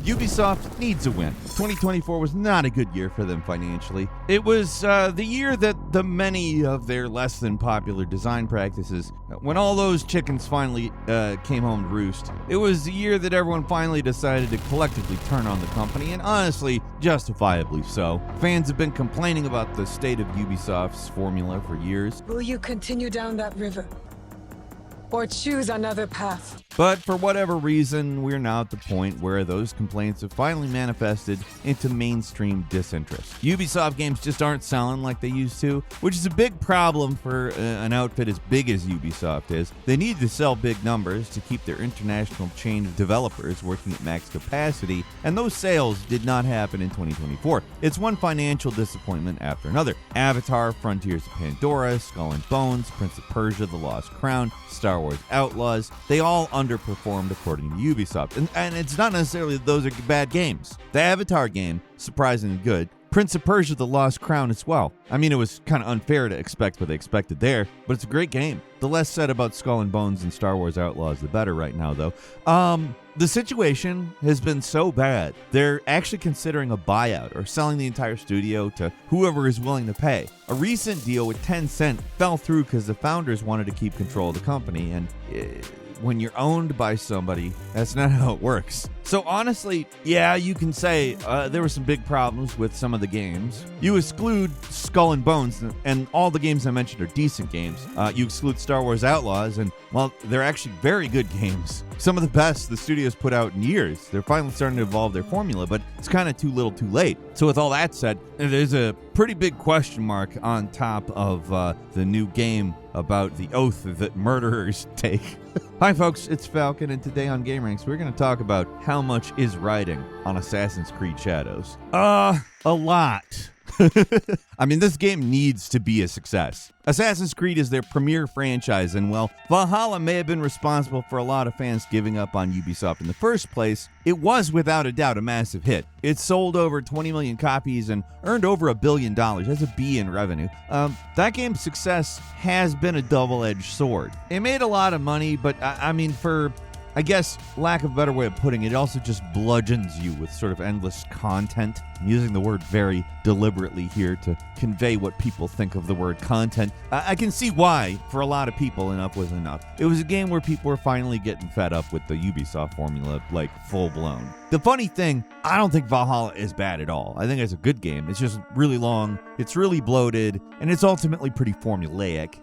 Ubisoft needs a win. 2024 was not a good year for them financially. It was the year that the many of their less than popular design practices, when all those chickens finally came home to roost, it was the year that everyone finally decided to collectively turn on the company, and honestly, justifiably so. Fans have been complaining about the state of Ubisoft's formula for years. Will you continue down that river? Or choose another path? But for whatever reason, we're now at the point where those complaints have finally manifested into mainstream disinterest. Ubisoft games just aren't selling like they used to, which is a big problem for an outfit as big as Ubisoft is. They need to sell big numbers to keep their international chain of developers working at max capacity, and those sales did not happen in 2024. It's one financial disappointment after another. Avatar, Frontiers of Pandora, Skull and Bones, Prince of Persia, The Lost Crown, Star Wars Outlaws, they all underperformed according to Ubisoft. And it's not necessarily that those are bad games. The Avatar game, surprisingly good. Prince of Persia, The Lost Crown as well. I mean, it was kind of unfair to expect what they expected there, but it's a great game. The less said about Skull and Bones and Star Wars Outlaws, the better right now, though. The situation has been so bad, they're actually considering a buyout or selling the entire studio to whoever is willing to pay. A recent deal with Tencent fell through because the founders wanted to keep control of the company, and when you're owned by somebody, that's not how it works. So honestly, yeah, you can say there were some big problems with some of the games. You exclude Skull and Bones, and all the games I mentioned are decent games. You exclude Star Wars Outlaws, and, well, they're actually very good games. Some of the best the studio's put out in years. They're finally starting to evolve their formula, but it's kind of too little too late. So with all that said, there's a pretty big question mark on top of the new game about the oath that murderers take. Hi folks, it's Falcon, and today on gameranx we're going to talk about how much is riding on Assassin's Creed Shadows. A lot. I mean, this game needs to be a success. Assassin's Creed is their premier franchise, and while Valhalla may have been responsible for a lot of fans giving up on Ubisoft in the first place, it was without a doubt a massive hit. It sold over 20 million copies and earned over $1 billion. That's a B in revenue. That game's success has been a double-edged sword. It made a lot of money, but I mean, for, I guess, lack of a better way of putting it, it also just bludgeons you with sort of endless content. I'm using the word very deliberately here to convey what people think of the word content. I can see why, for a lot of people, enough was enough. It was a game where people were finally getting fed up with the Ubisoft formula, like, full-blown. The funny thing, I don't think Valhalla is bad at all. I think it's a good game. It's just really long, it's really bloated, and it's ultimately pretty formulaic.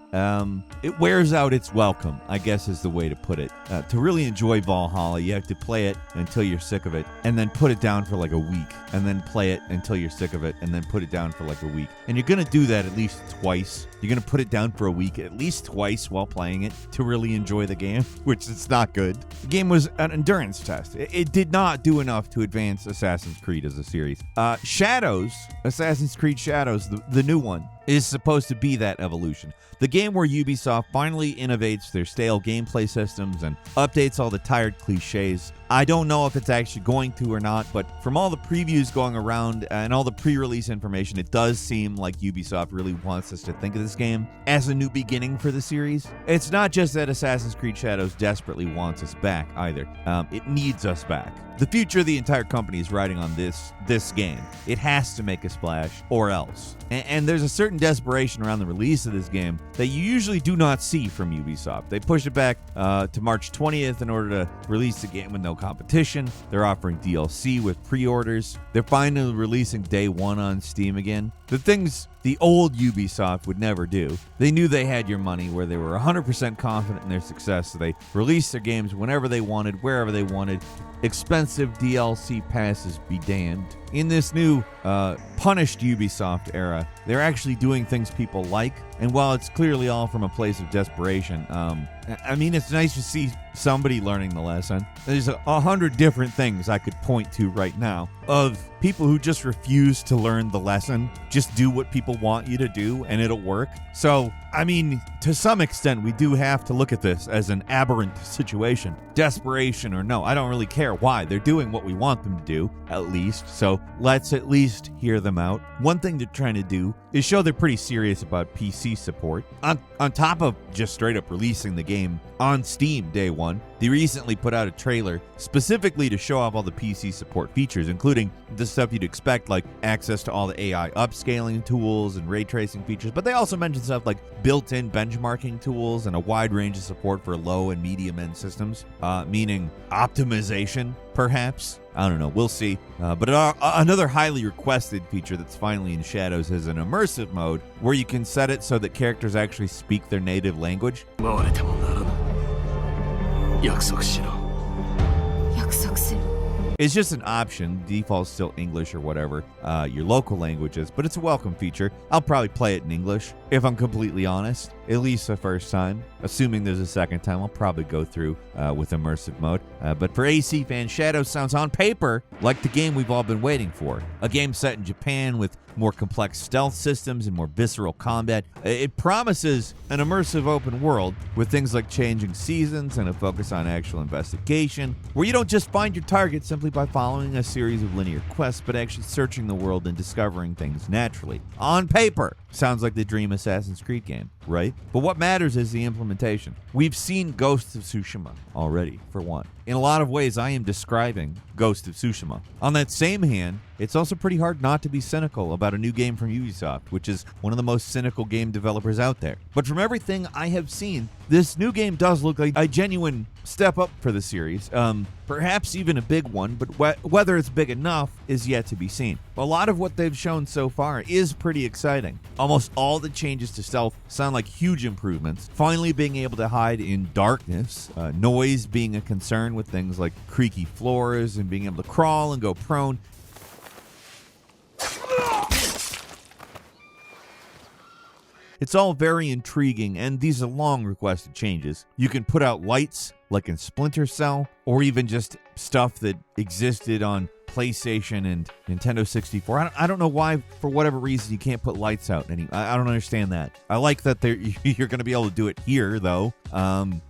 It wears out its welcome, I guess is the way to put it. To really enjoy Valhalla, you have to play it until you're sick of it, and then put it down for like a week, and then play it until you're sick of it, and then put it down for like a week. And you're going to do that at least twice. You're going to put it down for a week at least twice while playing it to really enjoy the game, which is not good. The game was an endurance test. It did not do enough to advance Assassin's Creed as a series. Shadows, Assassin's Creed Shadows, the new one, is supposed to be that evolution. The game where Ubisoft finally innovates their stale gameplay systems and updates all the tired cliches. I don't know if it's actually going to or not, but from all the previews going around and all the pre-release information, it does seem like Ubisoft really wants us to think of this game as a new beginning for the series. It's not just that Assassin's Creed Shadows desperately wants us back either. It needs us back. The future of the entire company is riding on this game. It has to make a splash or else. And there's a certain desperation around the release of this game that you usually do not see from Ubisoft. They pushed it back to March 20th in order to release the game with no competition. They're offering DLC with pre-orders. They're finally releasing day one on Steam again. The things the old Ubisoft would never do. They knew they had your money, where they were 100% confident in their success, so they released their games whenever they wanted, wherever they wanted. Expensive DLC passes be damned. In this new punished Ubisoft era, they're actually doing things people like, and while it's clearly all from a place of desperation, I mean, it's nice to see somebody learning the lesson. There's 100 different things I could point to right now of people who just refuse to learn the lesson. Just do what people want you to do and it'll work. So, I mean, to some extent, we do have to look at this as an aberrant situation. Desperation or no, I don't really care why. They're doing what we want them to do, at least. So so let's at least hear them out. One thing they're trying to do is show they're pretty serious about PC support. On top of just straight up releasing the game on Steam day one, they recently put out a trailer specifically to show off all the PC support features, including the stuff you'd expect, like access to all the AI upscaling tools and ray tracing features. But they also mentioned stuff like built-in benchmarking tools and a wide range of support for low and medium-end systems, meaning optimization, perhaps. I don't know. We'll see. But another highly requested feature that's finally in Shadows is an immersive mode where you can set it so that characters actually speak their native language. 約束しろ。約束する。 It's just an option. Default's still English or whatever your local language is, but it's a welcome feature. I'll probably play it in English, if I'm completely honest, at least the first time. Assuming there's a second time, I'll probably go through with immersive mode. But for AC fans, Shadows sounds on paper like the game we've all been waiting for. A game set in Japan with more complex stealth systems and more visceral combat. It promises an immersive open world with things like changing seasons and a focus on actual investigation, where you don't just find your target simply by following a series of linear quests, but actually searching the world and discovering things naturally. On paper, sounds like the dream Assassin's Creed game, right? But what matters is the implementation. We've seen Ghost of Tsushima already, for one. In a lot of ways, I am describing Ghost of Tsushima. On that same hand, it's also pretty hard not to be cynical about a new game from Ubisoft, which is one of the most cynical game developers out there. But from everything I have seen, this new game does look like a genuine step up for the series. Perhaps even a big one, but whether it's big enough is yet to be seen. A lot of what they've shown so far is pretty exciting. Almost all the changes to stealth sound like huge improvements. Finally being able to hide in darkness, noise being a concern with things like creaky floors, and being able to crawl and go prone. It's all very intriguing, and these are long requested changes. You can put out lights, like in Splinter Cell, or even just stuff that existed on PlayStation and Nintendo 64. I don't know why, for whatever reason, you can't put lights out. I don't understand that. I like that you're going to be able to do it here, though.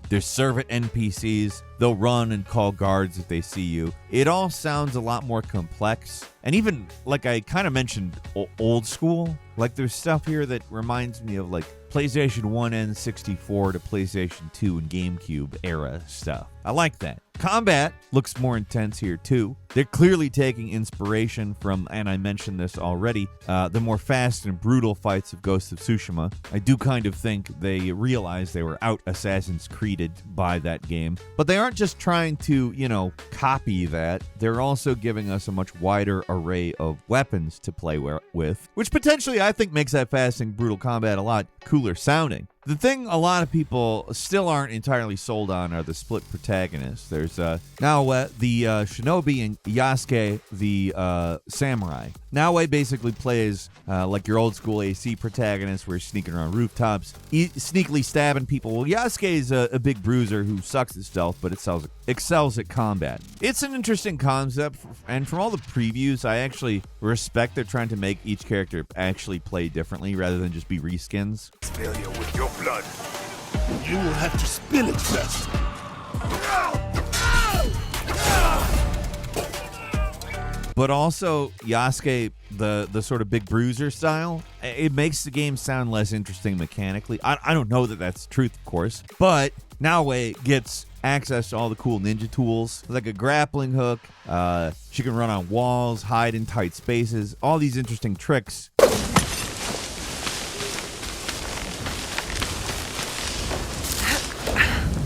There's servant NPCs. They'll run and call guards if they see you. It all sounds a lot more complex. And even, like I kind of mentioned, old school. Like, there's stuff here that reminds me of, like, PlayStation 1 and 64 to PlayStation 2 and GameCube era stuff. I like that. Combat looks more intense here, too. They're clearly taking inspiration from, and I mentioned this already, the more fast and brutal fights of Ghost of Tsushima. I do kind of think they realized they were out Assassin's Creeded by that game. But they aren't just trying to, copy that. They're also giving us a much wider array of weapons to play with, which potentially I think makes that fast and brutal combat a lot cooler sounding. The thing a lot of people still aren't entirely sold on are the split protagonists. There's now the shinobi and Yasuke the samurai. Naoe basically plays like your old school AC protagonist where you're sneaking around rooftops, sneakily stabbing people. Well, Yasuke is a big bruiser who sucks at stealth, but excels at combat. It's an interesting concept, and from all the previews, I actually respect they're trying to make each character actually play differently rather than just be reskins. Failure with your blood. You will have to spill it first. But also, Yasuke, the sort of big bruiser style, it makes the game sound less interesting mechanically. I don't know that that's the truth, of course, but Naoe gets access to all the cool ninja tools, like a grappling hook. She can run on walls, hide in tight spaces, all these interesting tricks.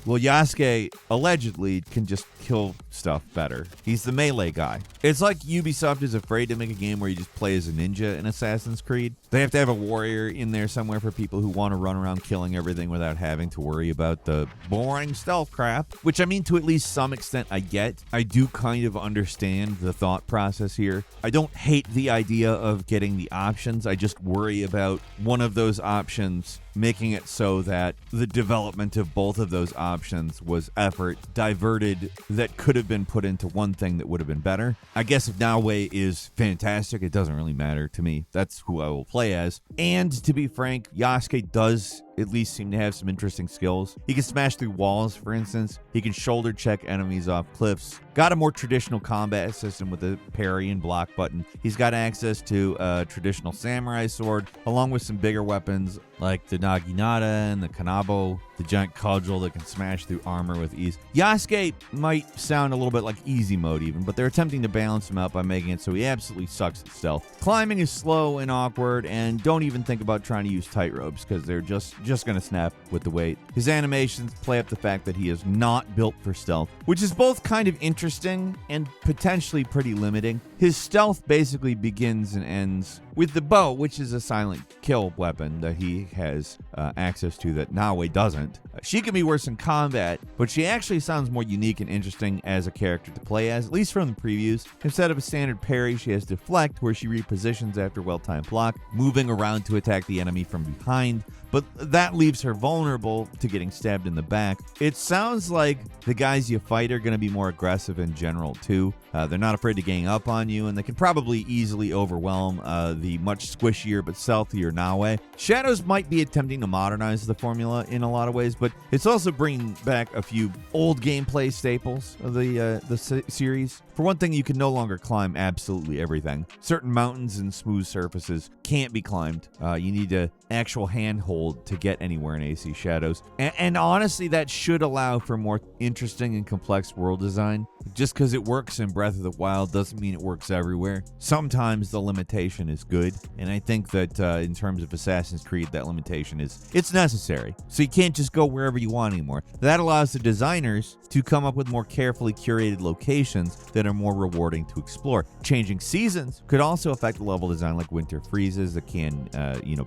Well, Yasuke allegedly can just kill stuff better. He's the melee guy. It's like Ubisoft is afraid to make a game where you just play as a ninja in Assassin's Creed. They have to have a warrior in there somewhere for people who want to run around killing everything without having to worry about the boring stealth crap, which I mean, to at least some extent I get. I do kind of understand the thought process here. I don't hate the idea of getting the options. I just worry about one of those options making it so that the development of both of those options was effort diverted that could have been put into one thing that would have been better. I guess if Naoe is fantastic, it doesn't really matter to me. That's who I will play as. And to be frank, Yasuke does at least seem to have some interesting skills. He can smash through walls, for instance. He can shoulder check enemies off cliffs. Got a more traditional combat system with a parry and block button. He's got access to a traditional samurai sword, along with some bigger weapons like the naginata and the kanabo, the giant cudgel that can smash through armor with ease. Yasuke might sound a little bit like easy mode even, but they're attempting to balance him out by making it so he absolutely sucks at stealth. Climbing is slow and awkward, and don't even think about trying to use tight ropes because they're just going to snap with the weight. His animations play up the fact that he is not built for stealth, which is both kind of interesting and potentially pretty limiting. His stealth basically begins and ends with the bow, which is a silent kill weapon that he has access to that Naoe doesn't. She can be worse in combat, but she actually sounds more unique and interesting as a character to play as, at least from the previews. Instead of a standard parry, she has deflect, where she repositions after well-timed block, moving around to attack the enemy from behind, but that leaves her vulnerable to getting stabbed in the back. It sounds like the guys you fight are going to be more aggressive in general, too. They're not afraid to gang up on you, and they can probably easily overwhelm the much squishier but stealthier Naoe. Shadows might be attempting to modernize the formula in a lot of ways, but it's also bringing back a few old gameplay staples of the series. For one thing, you can no longer climb absolutely everything. Certain mountains and smooth surfaces can't be climbed. You need an actual handhold to get anywhere in AC Shadows. And honestly, that should allow for more interesting and complex world design. Just because it works in Breath of the Wild doesn't mean it works everywhere. Sometimes the limitation is good, and I think that in terms of Assassin's Creed, that limitation it's necessary. So you can't just go wherever you want anymore. That allows the designers to come up with more carefully curated locations that are more rewarding to explore. Changing seasons could also affect the level design, like winter freezes that can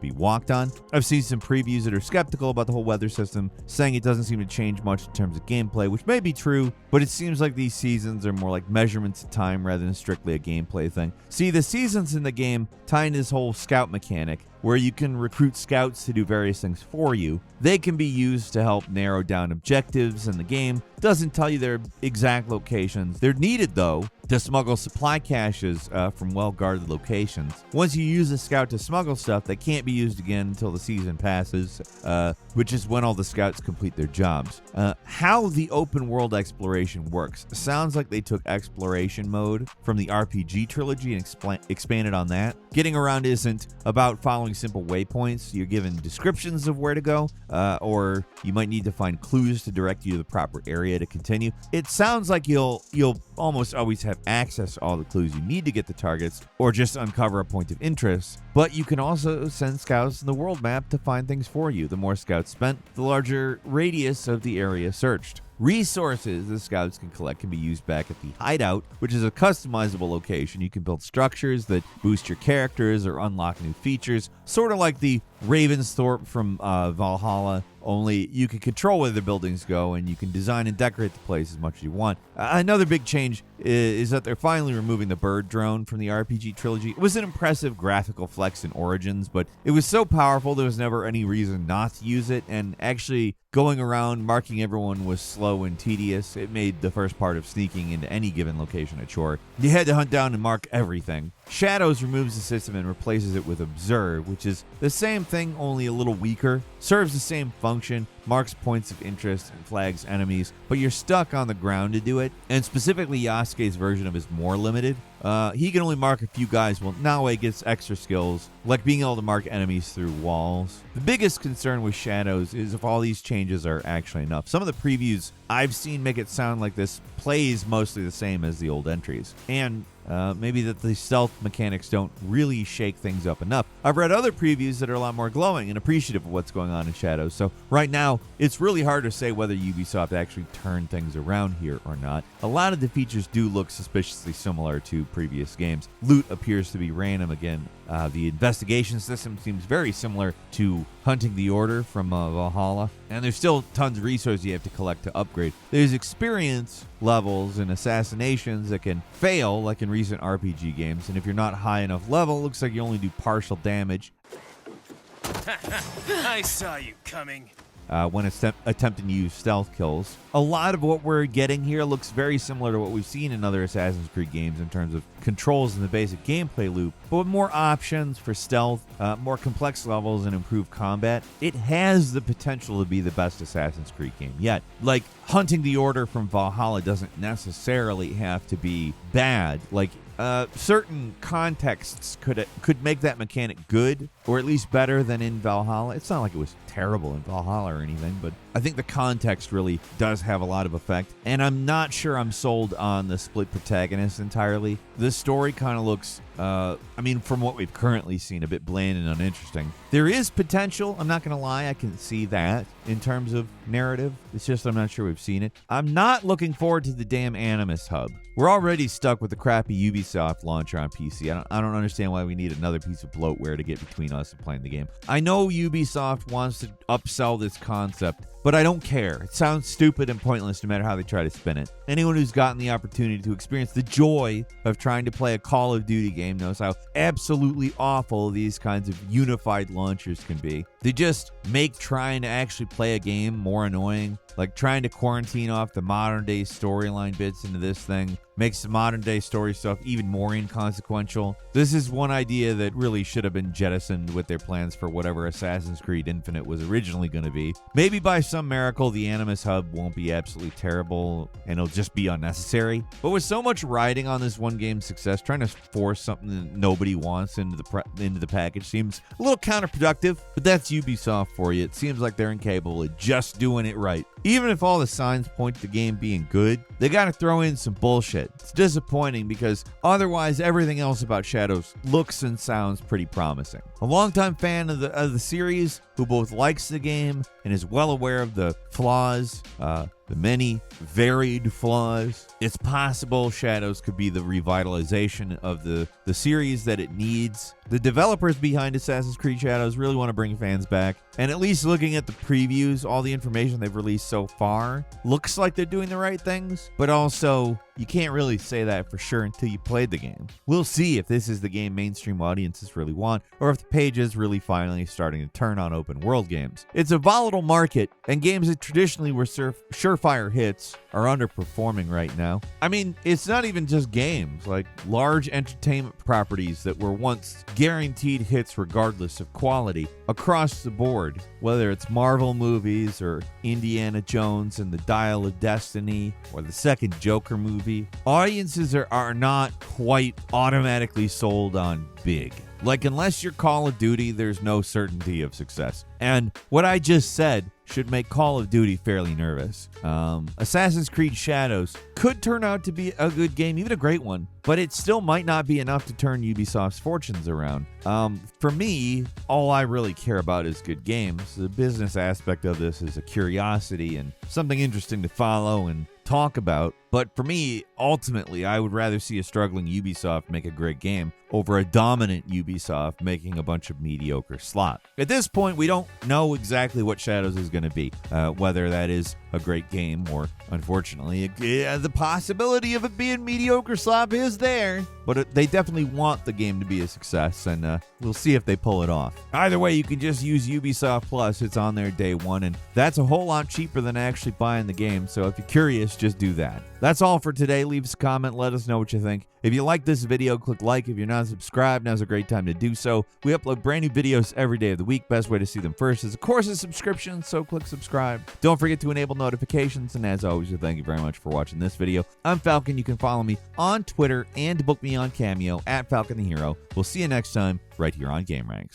be walked on. I've seen some previews that are skeptical about the whole weather system, saying it doesn't seem to change much in terms of gameplay, which may be true, but it seems like these seasons are more like measurements of time rather than strictly a gameplay thing. See, the seasons in the game tie into this whole scout mechanic, where you can recruit scouts to do various things for you. They can be used to help narrow down objectives, and the game doesn't tell you their exact locations. They're needed, though, to smuggle supply caches from well-guarded locations. Once you use a scout to smuggle stuff, they can't be used again until the season passes, which is when all the scouts complete their jobs. How the open world exploration works sounds like they took exploration mode from the RPG trilogy and expanded on that. Getting around isn't about following simple waypoints. You're given descriptions of where to go, or you might need to find clues to direct you to the proper area to continue. It sounds like you'll almost always have access to all the clues you need to get the targets, or just uncover a point of interest, but you can also send scouts in the world map to find things for you. The more scouts spent, the larger radius of the area searched. Resources the scouts can collect can be used back at the hideout, which is a customizable location. You can build structures that boost your characters or unlock new features, sort of like the Ravensthorpe from Valhalla, only you can control where the buildings go, and you can design and decorate the place as much as you want. Another big change is that they're finally removing the bird drone from the RPG trilogy. It was an impressive graphical flex in Origins, but it was so powerful there was never any reason not to use it, and actually going around marking everyone was slow and tedious. It made the first part of sneaking into any given location a chore. You had to hunt down and mark everything. Shadows removes the system and replaces it with Observe, which is the same thing, only a little weaker. Serves the same function, marks points of interest, and flags enemies, but you're stuck on the ground to do it. And specifically, Yasuke's version of it is more limited. He can only mark a few guys, while Naoe gets extra skills, like being able to mark enemies through walls. The biggest concern with Shadows is if all these changes are actually enough. Some of the previews I've seen make it sound like this plays mostly the same as the old entries, and maybe that the stealth mechanics don't really shake things up enough. I've read other previews that are a lot more glowing and appreciative of what's going on in Shadows, so right now it's really hard to say whether Ubisoft actually turned things around here or not. A lot of the features do look suspiciously similar to previous games. Loot appears to be random again. The investigation system seems very similar to Hunting the Order from Valhalla, and there's still tons of resources you have to collect to upgrade. There's experience levels and assassinations that can fail, like in recent RPG games, and if you're not high enough level, it looks like you only do partial damage. I saw you coming. when attempting to use stealth kills. A lot of what we're getting here looks very similar to what we've seen in other Assassin's Creed games in terms of controls and the basic gameplay loop, but with more options for stealth, more complex levels, and improved combat. It has the potential to be the best Assassin's Creed game yet. Like, hunting the Order from Valhalla doesn't necessarily have to be bad. Like, certain contexts could make that mechanic good, or at least better than in Valhalla. It's not like it was terrible in Valhalla or anything, but I think the context really does have a lot of effect. And I'm not sure I'm sold on the split protagonist entirely. This story kind of looks, from what we've currently seen, a bit bland and uninteresting. There is potential, I'm not going to lie, I can see that in terms of narrative. It's just I'm not sure we've seen it. I'm not looking forward to the damn Animus hub. We're already stuck with the crappy Ubisoft launcher on PC. I don't understand why we need another piece of bloatware to get between us and playing the game. I know Ubisoft wants to upsell this concept, but I don't care. It sounds stupid and pointless no matter how they try to spin it. Anyone who's gotten the opportunity to experience the joy of trying to play a Call of Duty game knows how absolutely awful these kinds of unified launchers can be. They just make trying to actually play a game more annoying. Like, trying to quarantine off the modern day storyline bits into this thing makes the modern day story stuff even more inconsequential. This is one idea that really should have been jettisoned with their plans for whatever Assassin's Creed Infinite was originally going to be. Maybe by some miracle the Animus hub won't be absolutely terrible and it'll just be unnecessary. But with so much riding on this one game's success, trying to force something that nobody wants into the package seems a little counterproductive. But that's Ubisoft for you. It seems like they're incapable of just doing it right. Even if all the signs point to the game being good, they gotta throw in some bullshit. It's disappointing because otherwise everything else about Shadows looks and sounds pretty promising. A longtime fan of the series who both likes the game and is well aware of the flaws, the many varied flaws. It's possible Shadows could be the revitalization of the series that it needs. The developers behind Assassin's Creed Shadows really want to bring fans back, and at least looking at the previews, all the information they've released so far looks like they're doing the right things, but also you can't really say that for sure until you played the game. We'll see if this is the game mainstream audiences really want, or if the page is really finally starting to turn on open world games. It's a volatile market, and games that traditionally were surefire hits are underperforming right now. I mean, it's not even just games, like large entertainment properties that were once guaranteed hits regardless of quality across the board, whether it's Marvel movies or Indiana Jones and the Dial of Destiny or the second Joker movie. Audiences are not quite automatically sold on big. Like, unless you're Call of Duty, there's no certainty of success. And what I just said should make Call of Duty fairly nervous. Assassin's Creed Shadows could turn out to be a good game, even a great one, but it still might not be enough to turn Ubisoft's fortunes around. For me, all I really care about is good games. The business aspect of this is a curiosity and something interesting to follow and talk about. But for me, ultimately, I would rather see a struggling Ubisoft make a great game over a dominant Ubisoft making a bunch of mediocre slop. At this point, we don't know exactly what Shadows is going to be, whether that is a great game or, unfortunately, the possibility of it being mediocre slop is there. But they definitely want the game to be a success, and we'll see if they pull it off. Either way, you can just use Ubisoft Plus. It's on there day one, and that's a whole lot cheaper than actually buying the game. So if you're curious, just do that. That's all for today. Leave us a comment. Let us know what you think. If you like this video, click like. If you're not subscribed, now's a great time to do so. We upload brand new videos every day of the week. Best way to see them first is, of course, a subscription, so click subscribe. Don't forget to enable notifications, and as always, thank you very much for watching this video. I'm Falcon. You can follow me on Twitter and book me on Cameo at Falcon the Hero. We'll see you next time right here on gameranx.